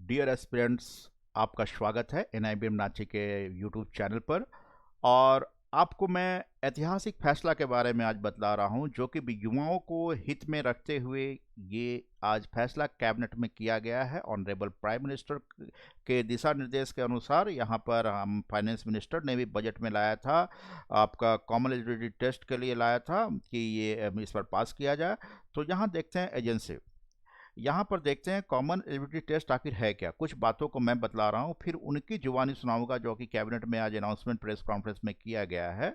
Dear aspirants, आपका स्वागत है एनआईबीएम रांची के यूट्यूब चैनल पर। और आपको मैं ऐतिहासिक फैसला के बारे में आज बतला रहा हूं, जो कि युवाओं को हित में रखते हुए ये आज फैसला कैबिनेट में किया गया है। ऑनरेबल प्राइम मिनिस्टर के दिशा निर्देश के अनुसार यहाँ पर हम फाइनेंस मिनिस्टर ने भी बजट में लाया था, आपका कॉमन एलिजिबिलिटी टेस्ट के लिए लाया था कि ये इस पर पास किया जाए। तो यहाँ देखते हैं एजेंसी, यहाँ पर देखते हैं कॉमन एलिजिबिलिटी टेस्ट आखिर है क्या। कुछ बातों को मैं बतला रहा हूँ, फिर उनकी जुबानी सुनाऊंगा जो कि कैबिनेट में आज अनाउंसमेंट प्रेस कॉन्फ्रेंस में किया गया है।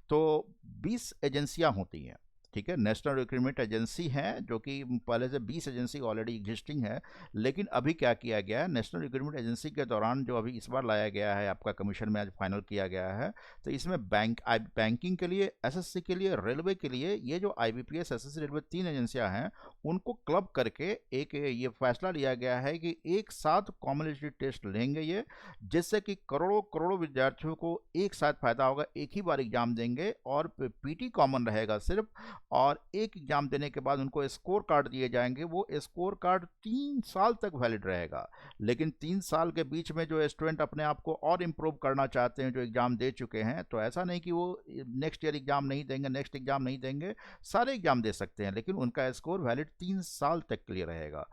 तो 20 एजेंसियां होती हैं, ठीक है। नेशनल रिक्रूटमेंट एजेंसी है, जो कि पहले से 20 एजेंसी ऑलरेडी एग्जिस्टिंग है। लेकिन अभी क्या किया गया है, नेशनल रिक्रूटमेंट एजेंसी के दौरान जो अभी इस बार लाया गया है, आपका कमीशन में आज फाइनल किया गया है, तो इसमें बैंकिंग के लिए, एसएससी के लिए, रेलवे के लिए, ये जो आईबीपीएस, एसएससी, रेलवे 3 एजेंसियां हैं, उनको क्लब करके एक ये फैसला लिया गया है कि एक साथ कॉमन एलिजिबिलिटी टेस्ट लेंगे ये, जिससे कि करोड़ों करोड़ों विद्यार्थियों को एक साथ फायदा होगा। एक ही बार एग्जाम देंगे और पीटी कॉमन रहेगा सिर्फ, और एक एग्जाम देने के बाद उनको स्कोर कार्ड दिए जाएंगे। वो स्कोर कार्ड 3 साल तक वैलिड रहेगा। लेकिन 3 साल के बीच में जो स्टूडेंट अपने आप को और इम्प्रूव करना चाहते हैं, जो एग्जाम दे चुके हैं, तो ऐसा नहीं कि वो नेक्स्ट ईयर एग्जाम नहीं देंगे, नेक्स्ट एग्जाम नहीं देंगे, सारे एग्जाम दे सकते हैं, लेकिन उनका स्कोर वैलिड 3 साल तक के लिए रहेगा।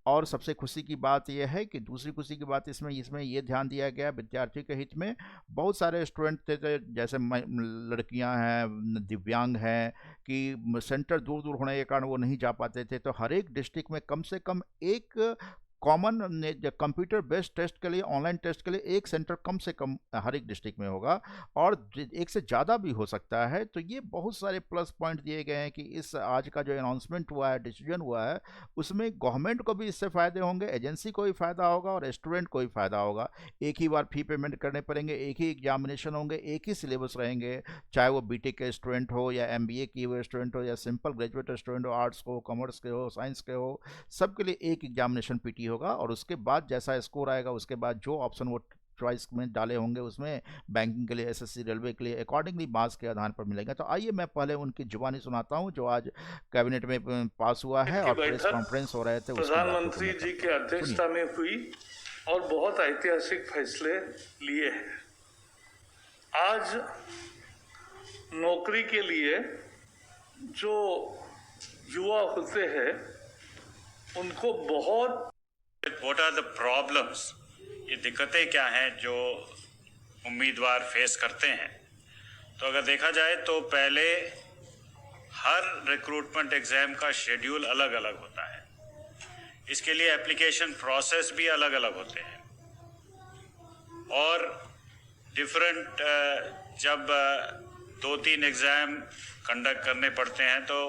और सबसे खुशी की बात यह है कि दूसरी खुशी की बात इसमें ये ध्यान दिया गया विद्यार्थी के हित में। बहुत सारे स्टूडेंट थे, जैसे लड़कियां हैं, दिव्यांग हैं, कि सेंटर दूर दूर होने के कारण वो नहीं जा पाते थे। तो हर एक डिस्ट्रिक्ट में कम से कम एक कॉमन कंप्यूटर बेस्ड टेस्ट के लिए, ऑनलाइन टेस्ट के लिए एक सेंटर कम से कम हर एक डिस्ट्रिक्ट में होगा, और एक से ज़्यादा भी हो सकता है। तो ये बहुत सारे प्लस पॉइंट दिए गए हैं कि इस आज का जो अनाउंसमेंट हुआ है, डिसीजन हुआ है, उसमें गवर्नमेंट को भी इससे फ़ायदे होंगे, एजेंसी को भी फ़ायदा होगा और स्टूडेंट को भी फ़ायदा होगा। एक ही बार फी पेमेंट करने पड़ेंगे, एक ही एग्जामिनेशन होंगे, एक ही सिलेबस रहेंगे, चाहे वो बीटेक के स्टूडेंट हो या एमबीए किए हुए स्टूडेंट हो या सिंपल ग्रेजुएट स्टूडेंट हो, आर्ट्स को, कॉमर्स के हो, साइंस के हो, सबके लिए एक एग्जामिनेशन पीटी होगा। और उसके बाद जैसा स्कोर आएगा, उसके बाद जो ऑप्शन वो चॉइस में डाले होंगे, उसमें बैंकिंग के लिए, एसएससी, रेलवे के लिए अकॉर्डिंगली मार्क्स के आधार पर मिलेगा। तो आइए मैं पहले उनकी जुबानी सुनाता हूं जो आज कैबिनेट में पास हुआ है और प्रेस कॉन्फ्रेंस हो रहे थे, प्रधानमंत्री जी की अध्यक्षता में हुई और बहुत ऐतिहासिक फैसले लिए हैं। आज नौकरी के लिए जो युवा होते हैं उनको बहुत What are the problems, ये दिक्कतें क्या हैं जो उम्मीदवार फेस करते हैं। तो अगर देखा जाए तो पहले हर रिक्रूटमेंट एग्जाम का शेड्यूल अलग अलग होता है, इसके लिए एप्लीकेशन प्रोसेस भी अलग अलग होते हैं, और डिफरेंट जब 2-3 एग्ज़ाम कंडक्ट करने पड़ते हैं तो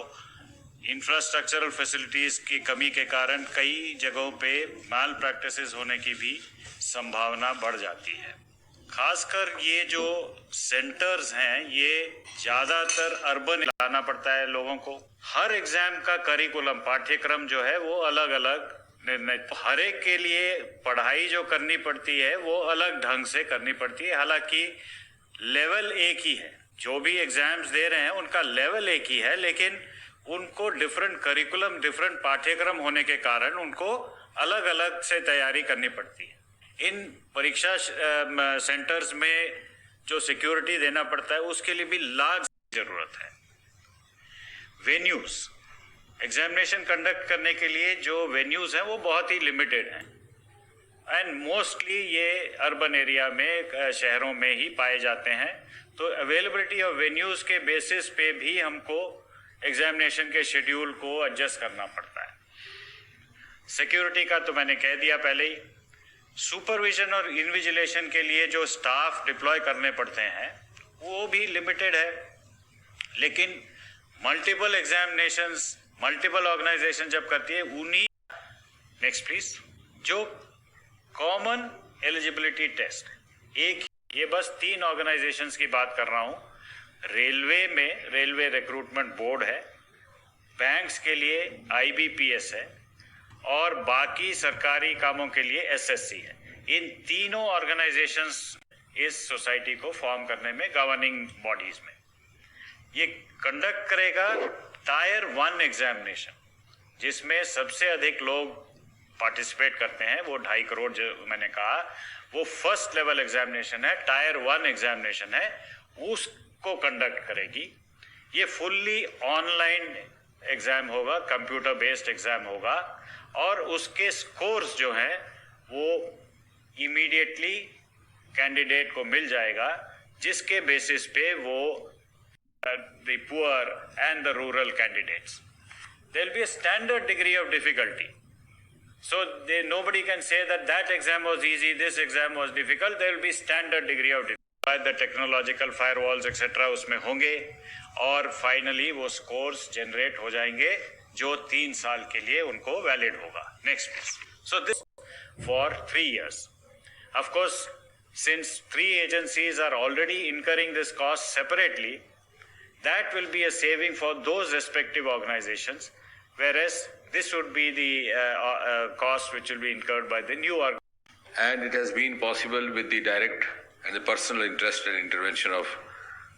इंफ्रास्ट्रक्चरल फैसिलिटीज़ की कमी के कारण कई जगहों पे माल प्रैक्टिसेस होने की भी संभावना बढ़ जाती है। खासकर ये जो सेंटर्स हैं, ये ज़्यादातर अर्बन लाना पड़ता है लोगों को। हर एग्ज़ाम का करिकुलम, पाठ्यक्रम जो है वो अलग अलग निर्णय, हर एक के लिए पढ़ाई जो करनी पड़ती है वो अलग ढंग से करनी पड़ती है। हालांकि लेवल एक ही है, जो भी एग्ज़ाम्स दे रहे हैं उनका लेवल एक ही है, लेकिन उनको डिफरेंट करिकुलम, डिफरेंट पाठ्यक्रम होने के कारण उनको अलग अलग से तैयारी करनी पड़ती है। इन परीक्षा सेंटर्स में जो सिक्योरिटी देना पड़ता है उसके लिए भी लाख जरूरत है। वेन्यूज, एग्जामिनेशन कंडक्ट करने के लिए जो वेन्यूज हैं वो बहुत ही लिमिटेड हैं, एंड मोस्टली ये अर्बन एरिया में, शहरों में ही पाए जाते हैं। तो अवेलेबिलिटी ऑफ वेन्यूज के बेसिस पे भी हमको एग्जामिनेशन के शेड्यूल को एडजस्ट करना पड़ता है। सिक्योरिटी का तो मैंने कह दिया पहले ही। सुपरविजन और इन्विजिलेशन के लिए जो स्टाफ डिप्लॉय करने पड़ते हैं वो भी लिमिटेड है, लेकिन मल्टीपल एग्जामिनेशंस, मल्टीपल ऑर्गेनाइजेशन जब करती है उन्हीं, नेक्स्ट प्लीज, जो कॉमन एलिजिबिलिटी टेस्ट एक, ये बस 3 ऑर्गेनाइजेशंस की बात कर रहा हूँ। रेलवे में रेलवे रिक्रूटमेंट बोर्ड है, बैंक्स के लिए आईबीपीएस है, और बाकी सरकारी कामों के लिए एसएससी है। इन तीनों ऑर्गेनाइजेशंस इस सोसाइटी को फॉर्म करने में, गवर्निंग बॉडीज में, ये कंडक्ट करेगा टायर 1 एग्जामिनेशन, जिसमें सबसे अधिक लोग पार्टिसिपेट करते हैं, वो 2.5 करोड़ जो मैंने कहा, वो फर्स्ट लेवल एग्जामिनेशन है, टायर 1 एग्जामिनेशन है, उसको कंडक्ट करेगी। ये फुल्ली ऑनलाइन एग्जाम होगा, कंप्यूटर बेस्ड एग्जाम होगा, और उसके स्कोर्स जो हैं वो इमीडिएटली कैंडिडेट को मिल जाएगा, जिसके बेसिस पे वो the poor and the rural candidates, there will be a standard degree of difficulty. So nobody can say that exam was easy, this exam was difficult. There will be standard degree of difficulty. The technological firewalls etc. उसमें होंगे, और finally वो scores generate हो जाएंगे जो 3 साल के लिए उनको वैलिड होगा। Next please. So this for 3 years. Of course, since 3 agencies are already incurring this cost separately, that will be a saving for those respective organizations, whereas this would be the cost which will be incurred by the new organization. And it has been possible with the direct and the personal interest and intervention of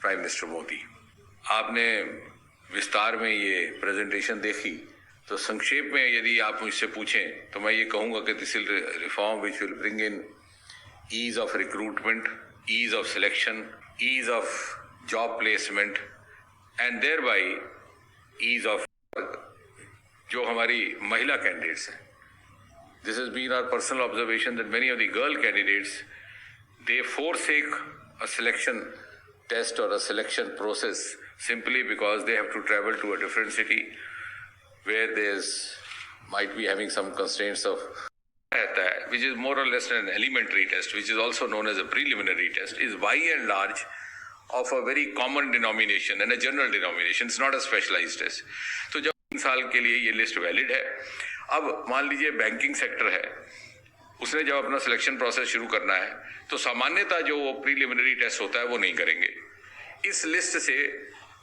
Prime Minister Modi. आपने विस्तार में ये presentation देखी, तो संक्षेप में यदि आप मुझसे पूछें तो मैं ये कहूँगा कि this is reform which will bring in ease of recruitment, ease of selection, ease of job placement, and thereby ease of जो हमारी महिला कैंडिडेट्स हैं. This has been our personal observation that many of the girl candidates, they forsake a selection test or a selection process simply because they have to travel to a different city where there's might be having some constraints of which is more or less an elementary test, which is also known as a preliminary test, is by and large of a very common denomination and a general denomination. It's not a specialized test. तो जब 3 साल के लिए ये list valid है, अब मान लीजिए बैंकिंग सेक्टर है, उसने जब अपना सिलेक्शन प्रोसेस शुरू करना है तो सामान्यतः जो वो प्रीलिमिनरी टेस्ट होता है वो नहीं करेंगे. इस लिस्ट से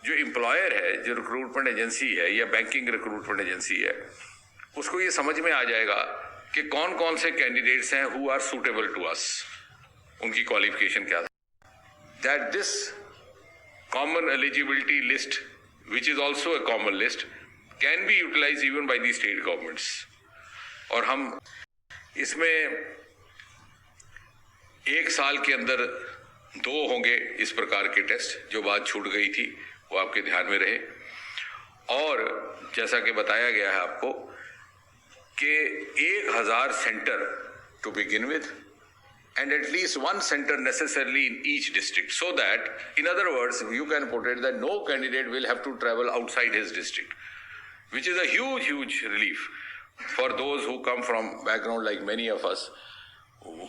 जो एम्प्लॉयर है, जो रिक्रूटमेंट एजेंसी है या बैंकिंग रिक्रूटमेंट एजेंसी है, उसको ये समझ में आ जाएगा कि कौन कौन से कैंडिडेट्स हैं who are suitable to us, उनकी क्वालिफिकेशन क्या था. That this common eligibility list which is also a common list can be utilize even by the state governments. और हम इसमें 1 साल के अंदर 2 होंगे इस प्रकार के टेस्ट. जो बात छूट गई थी वो आपके ध्यान में रहे. और जैसा कि बताया गया है आपको कि 1000 centre to begin with and at least 1 center necessarily in each district, so that in other words you can put it that no candidate will have to travel outside his district, which is a huge relief for those who come from background like many of us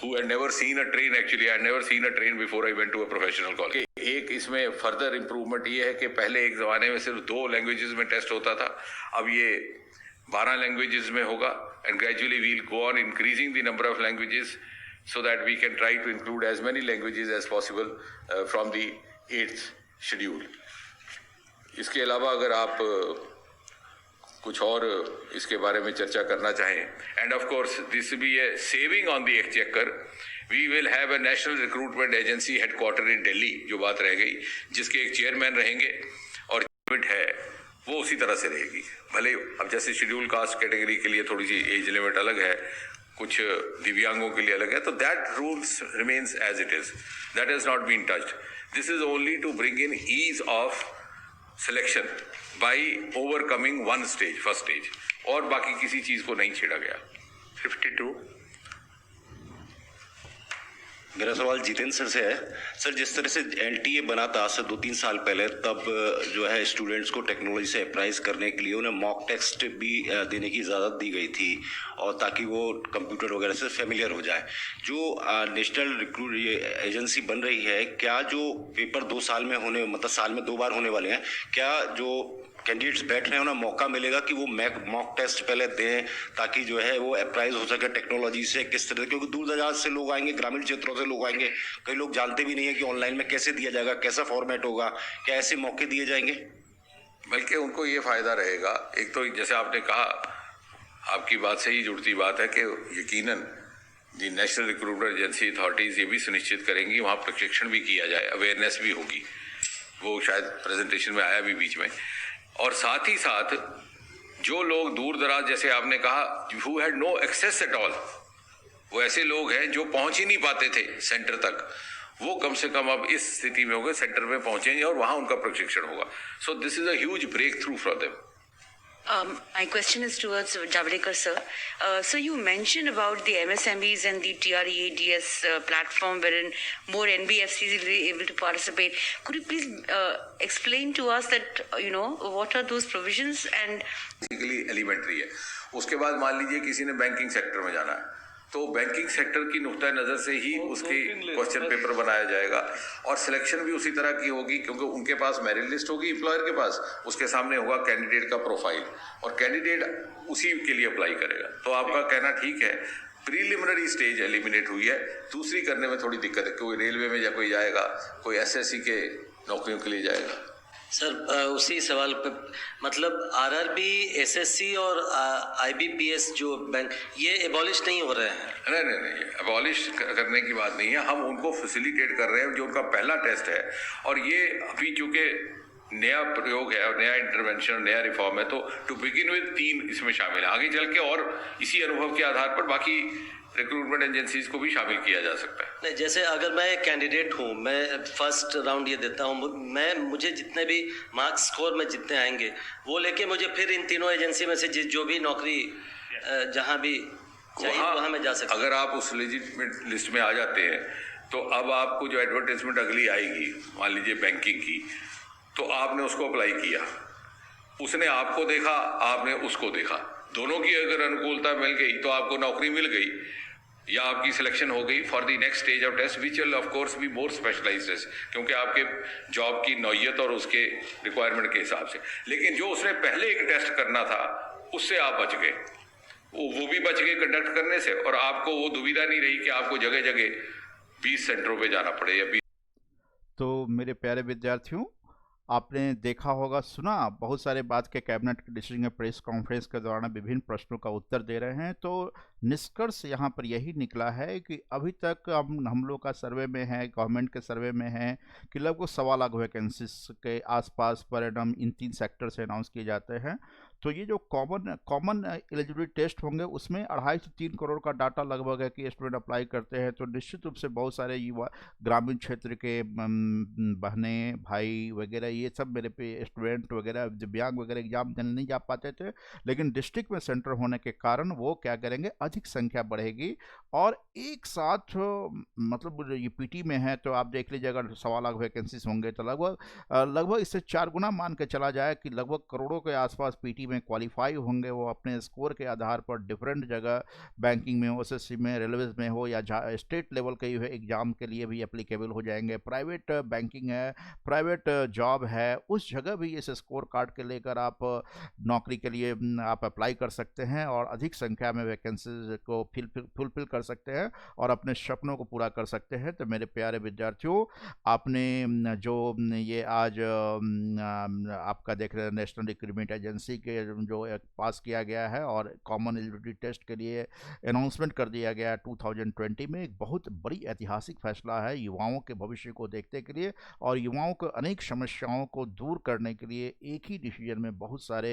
who had never seen a train. Actually I had never seen a train before I went to a professional college. एक इसमें further improvement ये है कि पहले एक ज़माने में सिर्फ 2 लैंग्वेजेस में टेस्ट होता था, अब ये 12 लैंग्वेजेस में होगा. And gradually will go on increasing the number of languages so that we can try to include as many languages as possible from the 8th schedule. इसके अलावा अगर आप कुछ और इसके बारे में चर्चा करना चाहें, and of course this will be a saving on the exchequer. We will have a national recruitment agency headquartered in Delhi, जो बात रह गई, जिसके एक चेयरमैन रहेंगे और है वो उसी तरह से रहेगी. भले अब जैसे शेड्यूल कास्ट कैटेगरी के लिए थोड़ी सी एज लिमिट अलग है, कुछ दिव्यांगों के लिए अलग है, तो that rules remains as it is. That has not been touched. This is only to bring in ease of selection by overcoming 1 stage, first stage, और बाकी किसी चीज को नहीं छेड़ा गया. 52. मेरा सवाल जितेंद्र सर से है. सर, जिस तरह से एलटीए बना था आज से 2-3 साल पहले, तब जो है स्टूडेंट्स को टेक्नोलॉजी से अप्राइज करने के लिए उन्हें मॉक टेस्ट भी देने की इजाज़त दी गई थी, और ताकि वो कंप्यूटर वगैरह से फेमिलियर हो जाए. जो नेशनल रिक्रूट एजेंसी बन रही है, क्या जो पेपर 2 साल में होने, मतलब साल में 2 बार होने वाले हैं, क्या जो कैंडिडेट्स बैठ रहे हैं उन्हें मौका मिलेगा कि वो मॉक टेस्ट पहले दें, ताकि जो है वो अप्राइज हो सके टेक्नोलॉजी से किस तरह, क्योंकि दूर दराज से लोग आएंगे, ग्रामीण क्षेत्रों से लोग आएंगे, कई लोग जानते भी नहीं है कि ऑनलाइन में कैसे दिया जाएगा, कैसा फॉर्मेट होगा, क्या ऐसे मौके दिए जाएंगे? बल्कि उनको ये फायदा रहेगा. एक तो जैसे आपने कहा, आपकी बात से ही जुड़ती बात है कि यकीनन दी नेशनल रिक्रूटमेंट एजेंसी अथॉरिटीज ये भी सुनिश्चित करेंगी वहाँ प्रशिक्षण भी किया जाए, अवेयरनेस भी होगी. वो शायद प्रेजेंटेशन में आया भी बीच में. और साथ ही साथ जो लोग दूर दराज, जैसे आपने कहा, who had no access at all, वो ऐसे लोग हैं जो पहुंच ही नहीं पाते थे सेंटर तक, वो कम से कम अब इस स्थिति में होंगे, सेंटर में पहुंचेंगे और वहां उनका प्रशिक्षण होगा. So this is a huge breakthrough for them. My question is towards Javadekar sir. So you mentioned about the MSMEs and the TREADS platform wherein more NBFCs will be able to participate. Could you please explain to us that, what are those provisions and basically elementary है. उसके बाद मान लीजिए किसी ने banking sector में जाना है, तो बैंकिंग सेक्टर की नुक्ता नज़र से ही उसके क्वेश्चन पेपर बनाया जाएगा और सिलेक्शन भी उसी तरह की होगी, क्योंकि उनके पास मेरिट लिस्ट होगी एम्प्लॉयर के पास, उसके सामने होगा कैंडिडेट का प्रोफाइल और कैंडिडेट उसी के लिए अप्लाई करेगा. तो आपका कहना ठीक है, प्रीलिमिनरी स्टेज एलिमिनेट हुई है. दूसरी करने में थोड़ी दिक्कत है, कोई रेलवे में या कोई जाएगा, कोई एसएससी के नौकरियों के लिए जाएगा. सर उसी सवाल पे, मतलब आरआरबी, एसएससी और आईबीपीएस जो बैंक, ये एबॉलिश नहीं हो रहे हैं? नहीं, एबॉलिश करने की बात नहीं है. हम उनको फैसिलिटेट कर रहे हैं, जो उनका पहला टेस्ट है. और ये अभी चूंकि नया प्रयोग है और नया इंटरवेंशन, नया रिफॉर्म है, तो टू बिगिन विद 3 इसमें शामिल है. आगे चल के और इसी अनुभव के आधार पर बाकी रिक्रूटमेंट एजेंसीज को भी शामिल किया जा सकता है. नहीं, जैसे अगर मैं एक कैंडिडेट हूँ, मैं फर्स्ट राउंड ये देता हूँ, मुझे जितने भी मार्क्स स्कोर में जितने आएंगे वो लेके मुझे फिर इन तीनों एजेंसी में से जो भी नौकरी जहाँ भी चाहिए वहाँ मैं जा सकता हूँ. अगर आप उस लेजिटिमेट लिस्ट में आ जाते हैं, तो अब आपको जो एडवर्टाइजमेंट अगली आएगी, मान लीजिए बैंकिंग की, तो आपने उसको अप्लाई किया, उसने आपको देखा, आपने उसको देखा, दोनों की अगर अनुकूलता मिल गई तो आपको नौकरी मिल गई या आपकी सिलेक्शन हो गई for the next stage of test, which will of course be more specialised, क्योंकि आपके जॉब की नौयत और उसके रिक्वायरमेंट के हिसाब से. लेकिन जो उसने पहले एक टेस्ट करना था, उससे आप बच गए, वो भी बच गए कंडक्ट करने से, और आपको वो दुविधा नहीं रही कि आपको जगह जगह 20 सेंटरों पे जाना पड़े या 20. तो मेरे प्यारे विद्यार्थियों, आपने देखा होगा, सुना, बहुत सारे बात के कैबिनेट की डिसीजन में प्रेस कॉन्फ्रेंस के दौरान विभिन्न प्रश्नों का उत्तर दे रहे हैं. तो निष्कर्ष यहाँ पर यही निकला है कि अभी तक हम लोग का सर्वे में है, गवर्नमेंट के सर्वे में है कि लगभग 1.25 लाख वैकेंसीज के आसपास परिणाम इन 3 सेक्टर से अनाउंस किए जाते हैं. तो ये जो कॉमन एलिजिबिलिटी टेस्ट होंगे, उसमें 2.5 से 3 करोड़ का डाटा लगभग है कि स्टूडेंट अप्लाई करते हैं. तो निश्चित रूप से बहुत सारे युवा, ग्रामीण क्षेत्र के बहनें, भाई वगैरह, ये सब मेरे पे स्टूडेंट वगैरह, दिव्यांग वगैरह एग्जाम देने नहीं जा पाते थे, लेकिन डिस्ट्रिक्ट में सेंटर होने के कारण वो क्या करेंगे, अधिक संख्या बढ़ेगी और एक साथ, मतलब ये पीटी में है तो आप देख लीजिए, अगर 1.25 लाख वैकेंसीज होंगे तो लगभग इससे 4 गुना मान के चला जाए कि लगभग करोड़ों के आसपास पीटी में क्वालिफाई होंगे. वो अपने स्कोर के आधार पर डिफरेंट जगह, बैंकिंग में, ओएसएससी में, रेलवेज में हो या स्टेट लेवल के एग्जाम के लिए भी एप्लीकेबल हो जाएंगे. प्राइवेट बैंकिंग है, प्राइवेट जॉब है, उस जगह भी इस स्कोर कार्ड के लेकर आप नौकरी के लिए आप अप्लाई कर सकते हैं और अधिक संख्या में वैकेंसीज को फुलफिल कर सकते हैं और अपने सपनों को पूरा कर सकते हैं. तो मेरे प्यारे विद्यार्थियों, आपने जो ये आज आपका देख रहे हैं, नेशनल रिक्रूटमेंट एजेंसी के जो पास किया गया है और कॉमन एलिजिबिलिटी टेस्ट के लिए अनाउंसमेंट कर दिया गया 2020 में, एक बहुत बड़ी ऐतिहासिक फैसला है युवाओं के भविष्य को देखने के लिए और युवाओं को अनेक समस्याओं को दूर करने के लिए. एक ही डिसीजन में बहुत सारे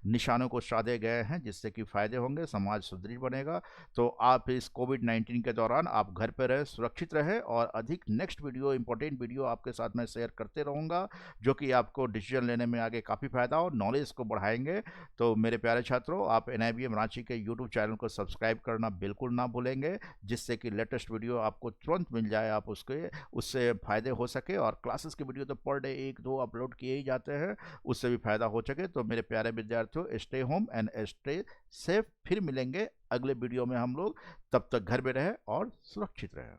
निशानों को साधे गए हैं, जिससे कि फायदे होंगे, समाज सुदृढ़ बनेगा. तो आप इस कोविड-19 के दौरान आप घर पर रहें, सुरक्षित रहें और अधिक नेक्स्ट वीडियो, इंपॉर्टेंट वीडियो आपके साथ मैं शेयर करते रहूँगा, जो कि आपको डिसीजन लेने में आगे काफ़ी फायदा और नॉलेज को बढ़ाएंगे. तो मेरे प्यारे छात्रों, आप NIBM रांची के यूट्यूब चैनल को सब्सक्राइब करना बिल्कुल ना भूलेंगे, जिससे कि लेटेस्ट वीडियो आपको तुरंत मिल जाए, आप उससे फ़ायदे हो सके. और क्लासेस के वीडियो तो पर डे 1-2 अपलोड किए ही जाते हैं, उससे भी फ़ायदा हो सके. तो मेरे प्यारे विद्यार्थियों, stay home and stay safe. फिर मिलेंगे अगले वीडियो में हम लोग. तब तक घर में रहें और सुरक्षित रहें.